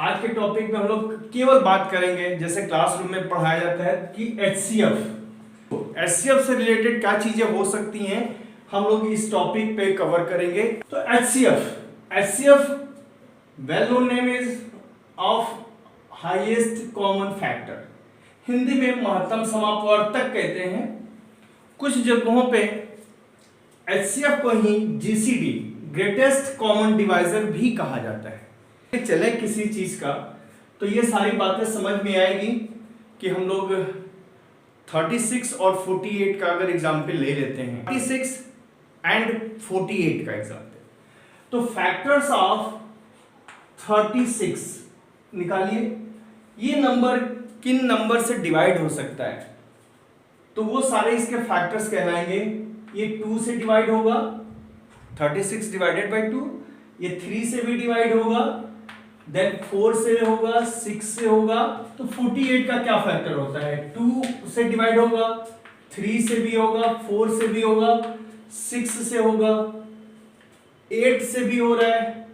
आज के टॉपिक में हम लोग केवल बात करेंगे जैसे क्लासरूम में पढ़ाया जाता है कि एचसीएफ से रिलेटेड क्या चीजें हो सकती हैं हम लोग इस टॉपिक पे कवर करेंगे। तो HCF well known name is of highest common factor, Hindi में महत्तम समापवर्तक कहते हैं। कुछ जगहों पे एचसीएफ को ही जीसीडी ग्रेटेस्ट कॉमन डिवाइजर भी कहा जाता है। चले किसी चीज का तो ये सारी बातें समझ में आएगी कि हम लोग 36 और 48 का अगर एग्जाम्पल ले लेते हैं, 36 एंड 48 का एग्जाम्पल, तो फैक्टर्स ऑफ 36 निकालिए, ये नंबर किन नंबर से डिवाइड हो सकता है, तो वो सारे इसके फैक्टर्स कहलाएंगे। ये 2 से डिवाइड होगा, 36 डिवाइडेड बाई 2, ये 3 से भी डिवाइड होगा, देन 4 से होगा, 6 से होगा। तो 48 का क्या फैक्टर होता है, 2 से डिवाइड होगा, 3 से भी होगा, 4 से भी होगा, 6 से होगा, 8 से भी हो रहा है,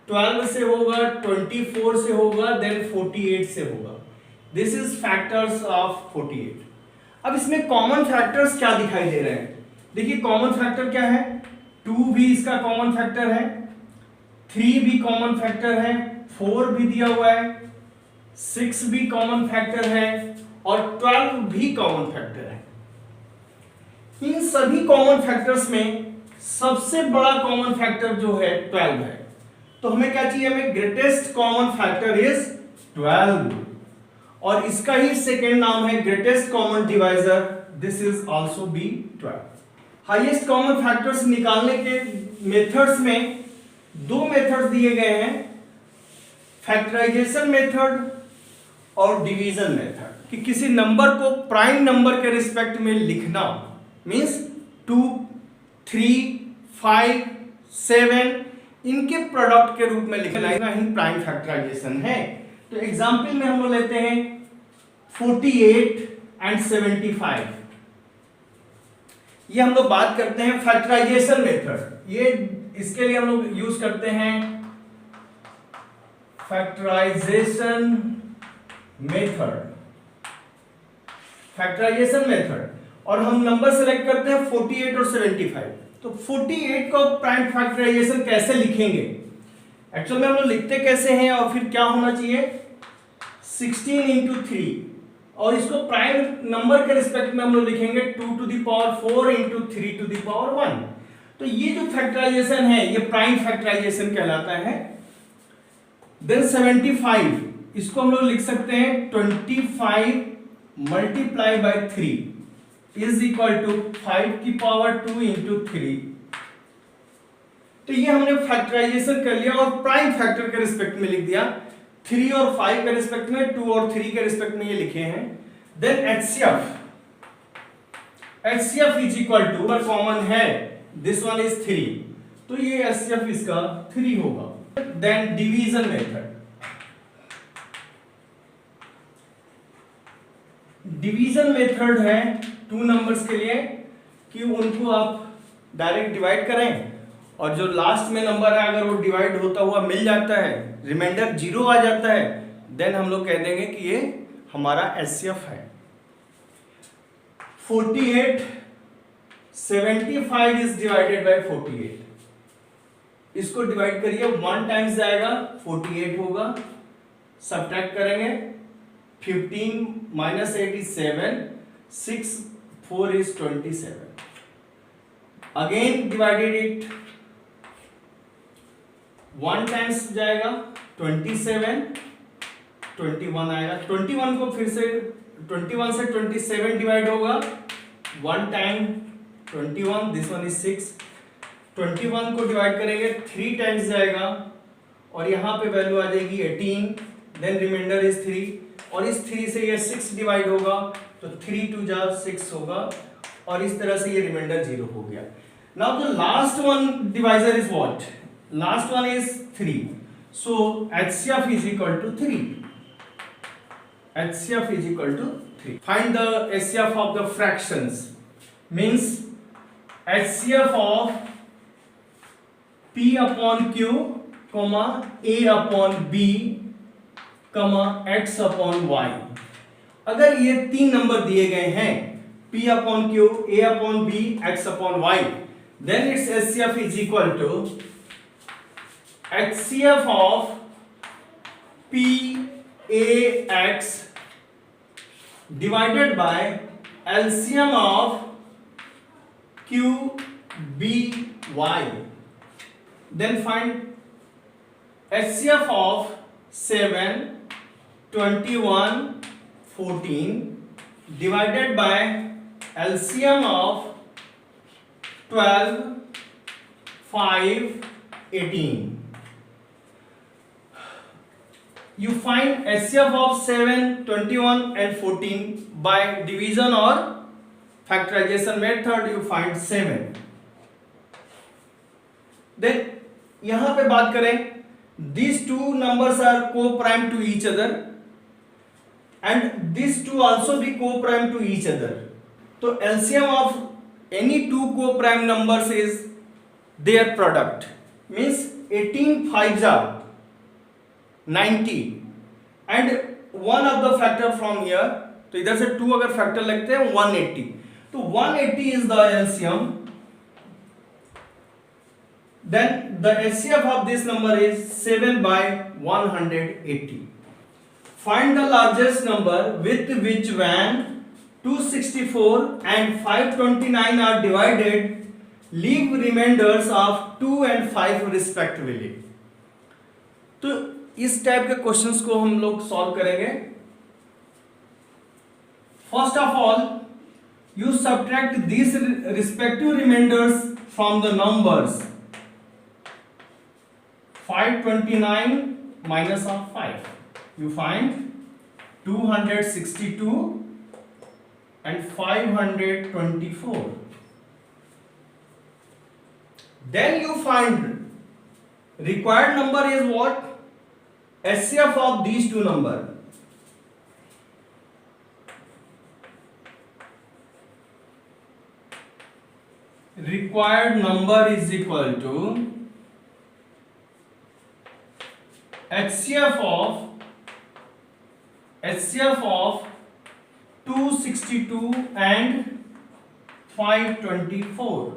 12 से होगा, 24 से होगा, देन 48 से होगा। This is factors of 48। अब इसमें कॉमन फैक्टर्स क्या दिखाई दे रहे हैं, देखिए कॉमन फैक्टर क्या है, 2 भी इसका कॉमन फैक्टर है, 3 भी कॉमन फैक्टर है, 4 भी दिया हुआ है, 6 भी कॉमन फैक्टर है और 12 भी कॉमन फैक्टर है। इन सभी कॉमन फैक्टर्स में सबसे बड़ा कॉमन फैक्टर जो है 12 है, तो हमें क्या चाहिए, हमें ग्रेटेस्ट कॉमन फैक्टर इज 12 और इसका ही सेकेंड नाम है greatest common divisor, this is also be 12। Highest common factors निकालने के मेथड्स में 2 मेथड्स दिए गए हैं, फैक्टराइजेशन मेथड और डिवीजन मेथड, कि किसी नंबर को प्राइम नंबर के रिस्पेक्ट में लिखना, मींस 2, 3, 5, 7 इनके प्रोडक्ट के रूप में लिखना ही प्राइम फैक्टराइजेशन है। तो एग्जांपल में हम लोग लेते हैं 48 एंड 75, ये हम लोग बात करते हैं फैक्टराइजेशन मेथड। ये इसके लिए हम लोग यूज करते हैं फैक्टराइजेशन मेथड और हम नंबर सेलेक्ट करते हैं 48 और 75। तो 48 को प्राइम फैक्टराइजेशन कैसे लिखेंगे, एक्चुअल में हम लोग लिखते कैसे हैं और फिर क्या होना चाहिए, 16 इंटू 3, और इसको प्राइम नंबर के रिस्पेक्ट में हम लोग लिखेंगे 2 to the power 4 into 3 to the power 1। तो ये जो फैक्टराइजेशन है ये प्राइम फैक्टराइजेशन कहलाता है। देन 75, इसको हम लोग लिख सकते हैं 25 multiply by 3 is equal to 5 की पावर 2 इंटू 3। तो ये हमने फैक्टराइजेशन कर लिया और प्राइम फैक्टर के रिस्पेक्ट में लिख दिया, 3 और 5 के रिस्पेक्ट में, 2 और 3 के रिस्पेक्ट में ये लिखे हैं। Then HCF is equal to, पर कॉमन है, दिस वन इज 3, तो ये एचसीएफ इसका 3 होगा। Then division method, division method है 2 नंबर्स के लिए कि उनको आप डायरेक्ट डिवाइड करें और जो लास्ट में नंबर है अगर वो डिवाइड होता हुआ मिल जाता है, रिमाइंडर 0 आ जाता है, देन हम लोग कह देंगे कि ये हमारा एचसीएफ है। 48 75 इज डिवाइडेड बाय 48, इसको डिवाइड करिए, 1 टाइम्स जाएगा 48 होगा, सब्ट्रैक्ट करेंगे 15 minus 8 is 7, 6 4 is 27, again divided it, 1 times जाएगा 27, 21 आएगा, 21 को फिर से 21 से 27 डिवाइड होगा, 1 टाइम 21, दिस वन इज 6, 21 को डिवाइड करेंगे 3 टाइम्स जाएगा और यहाँ पे वैल्यू आ जाएगी 18, देन रिमाइंडर इज 3 और इस 3 से ये 6 डिवाइड होगा तो 3 2 जा 6 होगा और इस तरह से ये रिमाइंडर 0 हो गया। Now the last one divisor is what, last one is 3, so HCF is equal to 3, HCF is equal to 3. Find the HCF of the fractions, means HCF of P upon Q, A upon B comma x upon y. अगर ये तीन नंबर दिए गए हैं p upon q, a upon b, x upon y, then its HCF is equal to HCF of p a x divided by LCM of q b y. Then find HCF of 7, 21, 14 divided by LCM of 12, 5, 18. You find HCF of 7, 21 and 14 by division or factorization method. You find 7. Then यहां पे बात करें, these two numbers are co-prime to each other and these two also be co-prime to each other. तो LCM of any two co-prime numbers is their product, means 18 5s are 90 and one of the factor from here, तो इधर से 2 अगर factor लगते हैं 180, तो 180 is the LCM. Then the HCF of this number is 7 by 180. Find the largest number with which when 264 and 529 are divided, leave remainders of 2 and 5 respectively. तो इस type के क्वेश्चंस को हम लोग सॉल्व करेंगे. First of all you subtract these respective remainders from the numbers. 529 minus of 5, you find 262 and 524. Then you find required number is what? HCF of these two numbers. Required number is equal to HCF of 262 and 524.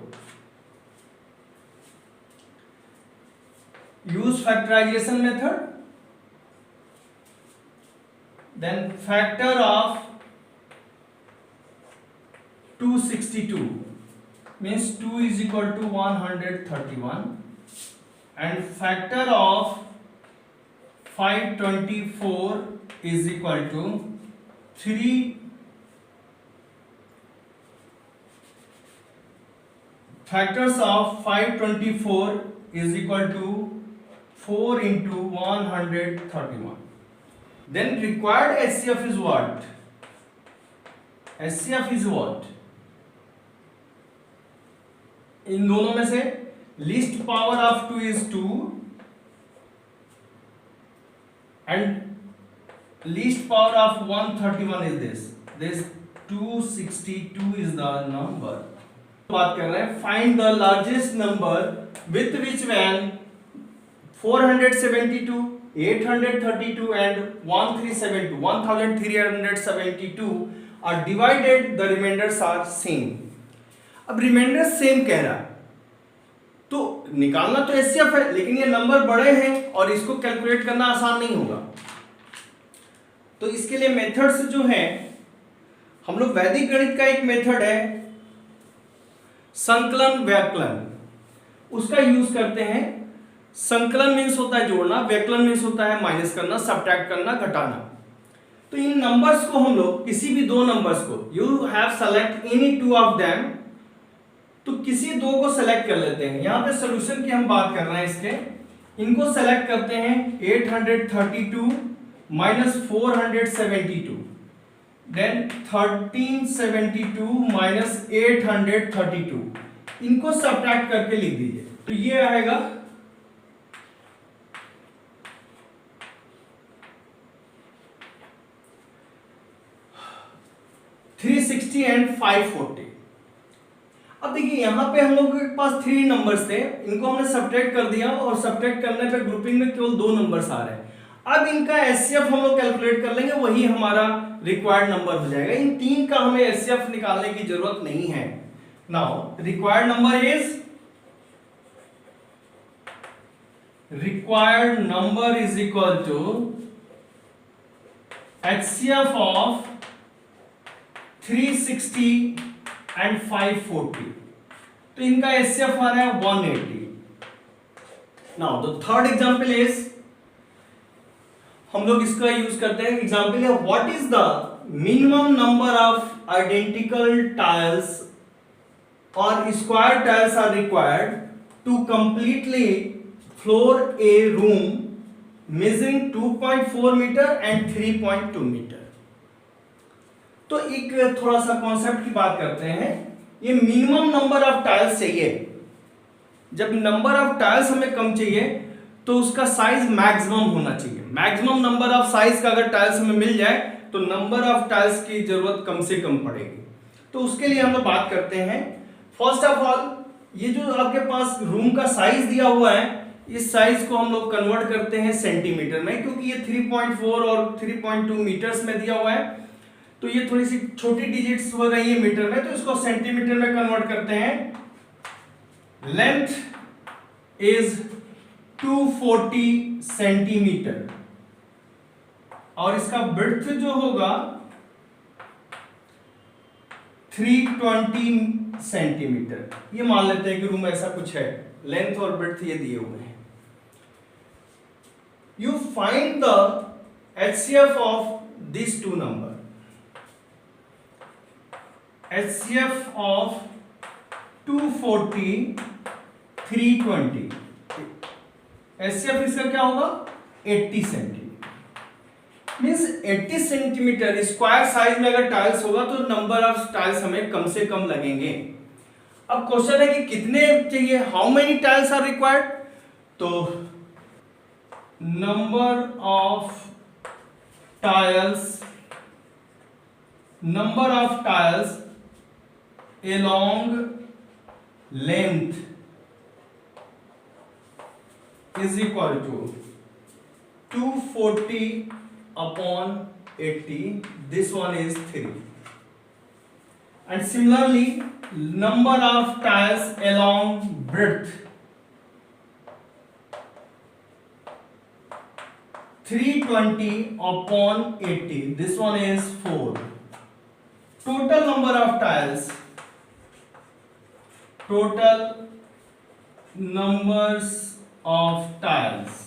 Use factorization method. Then factor of 262 means 2 is equal to 131 and factor of 524 is equal to 3. Factors of 524 is equal to 4 into 131. Then required HCF is what? HCF is what? इन दोनों में से least power of 2 is 2 and least power of 131 is this 262 is the number. बात कर रहे हैं find the largest number with which when 472, 832 and 1372 are divided, the remainders are same. अब reminder same कह रहा है तो निकालना तो एचसीएफ है, लेकिन ये नंबर बड़े हैं और इसको कैलकुलेट करना आसान नहीं होगा. तो इसके लिए मेथड्स जो हैं, हम लोग वैदिक गणित का एक मेथड है संकलन व्यकलन, उसका यूज करते हैं. संकलन मीन्स होता है जोड़ना, व्यकलन मीन्स होता है माइनस करना, सब्ट्रैक्ट करना, घटाना. तो इन नंबर्स को हम लोग किसी भी दो नंबर्स को you have select any two of them, तो किसी दो को सेलेक्ट कर लेते हैं. यहां पे सॉल्यूशन की हम बात कर रहे हैं इसके, इनको सेलेक्ट करते हैं 832 माइनस 472, देन 1372 माइनस 832, इनको सब्ट्रैक्ट करके लिख दीजिए. तो ये आएगा 360 एंड 540. अब देखिए यहां पे हम लोग के पास 3 नंबर्स थे, इनको हमने सब्ट्रैक्ट कर दिया और सब्ट्रैक्ट करने पे ग्रुपिंग में केवल 2 नंबर्स आ रहे हैं. अब इनका एचसीएफ हम लोग कैलकुलेट कर लेंगे, वही हमारा रिक्वायर्ड नंबर हो जाएगा। इन तीन का हमें एचसीएफ निकालने की जरूरत नहीं है। Now required number is equal to HCF of 360 and 540। तो इनका एचसीएफ आ रहा है 180। Now the third example is, हम लोग इसका यूज करते हैं। एग्जांपल है what is the minimum number of identical tiles और square tiles are required to completely floor a room measuring 2.4 metre and 3.2 metre. तो एक थोड़ा सा कॉन्सेप्ट की बात करते हैं। ये मिनिमम नंबर ऑफ टाइल्स चाहिए। जब नंबर ऑफ टाइल्स हमें कम चाहिए तो उसका साइज मैक्सिमम होना चाहिए। मैक्सिमम नंबर ऑफ साइज का अगर टाइल्स हमें मिल जाए तो नंबर ऑफ टाइल्स की जरूरत कम से कम पड़ेगी। तो उसके लिए हम लोग बात करते हैं। फर्स्ट ऑफ ऑल, ये जो आपके पास रूम का साइज दिया हुआ है, इस साइज को हम लोग कन्वर्ट करते हैं सेंटीमीटर में, क्योंकि ये 3.4 और 3.2 मीटर्स में दिया हुआ है, तो ये थोड़ी सी छोटी डिजिट्स हो रही है मीटर में, तो इसको सेंटीमीटर में कन्वर्ट करते हैं। लेंथ इज 240 सेंटीमीटर और इसका ब्रेड्थ जो होगा 320 सेंटीमीटर। ये मान लेते हैं कि रूम ऐसा कुछ है, लेंथ और ब्रेड्थ ये दिए हुए हैं। You find the HCF of these two number. HCF of 240, 320. HCF इसका क्या होगा? 80 centimetre. Means 80 centimetre square size में अगर टाइल्स होगा तो नंबर ऑफ टाइल्स हमें कम से कम लगेंगे। अब क्वेश्चन है कि कितने चाहिए, how many tiles are required. तो number of tiles along length is equal to 240 upon 80. This one is 3. And similarly, number of tiles along breadth 320 upon 80. This one is 4. Total number of tiles, total numbers of tiles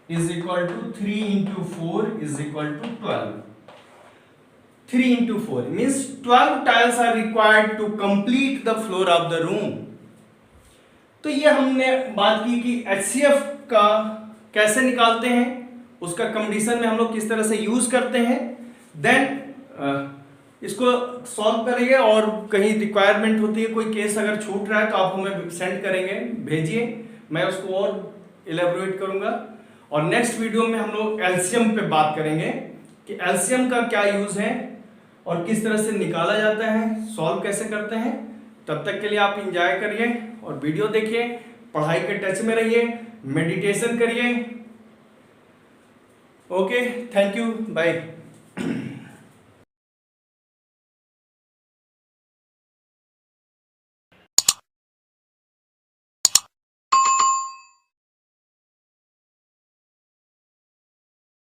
is equal to 3 into 4 is equal to 12. 3 into 4 means 12 tiles are required to complete the floor of the room. तो ये हमने बात की कि HCF का कैसे निकालते हैं, उसका कंडीशन में हम लोग किस तरह से यूज करते हैं। देन इसको सॉल्व करेंगे और कहीं रिक्वायरमेंट होती है, कोई केस अगर छूट रहा है तो आप हमें सेंड करेंगे, भेजिए, मैं उसको और इलेबोरेट करूंगा। और नेक्स्ट वीडियो में हम लोग एलसीएम पे बात करेंगे कि एलसीएम का क्या यूज है और किस तरह से निकाला जाता है, सॉल्व कैसे करते हैं। तब तक के लिए आप एंजॉय करिए और वीडियो देखिए, पढ़ाई के टच में रहिए, मेडिटेशन करिए। Okay, thank you, bye.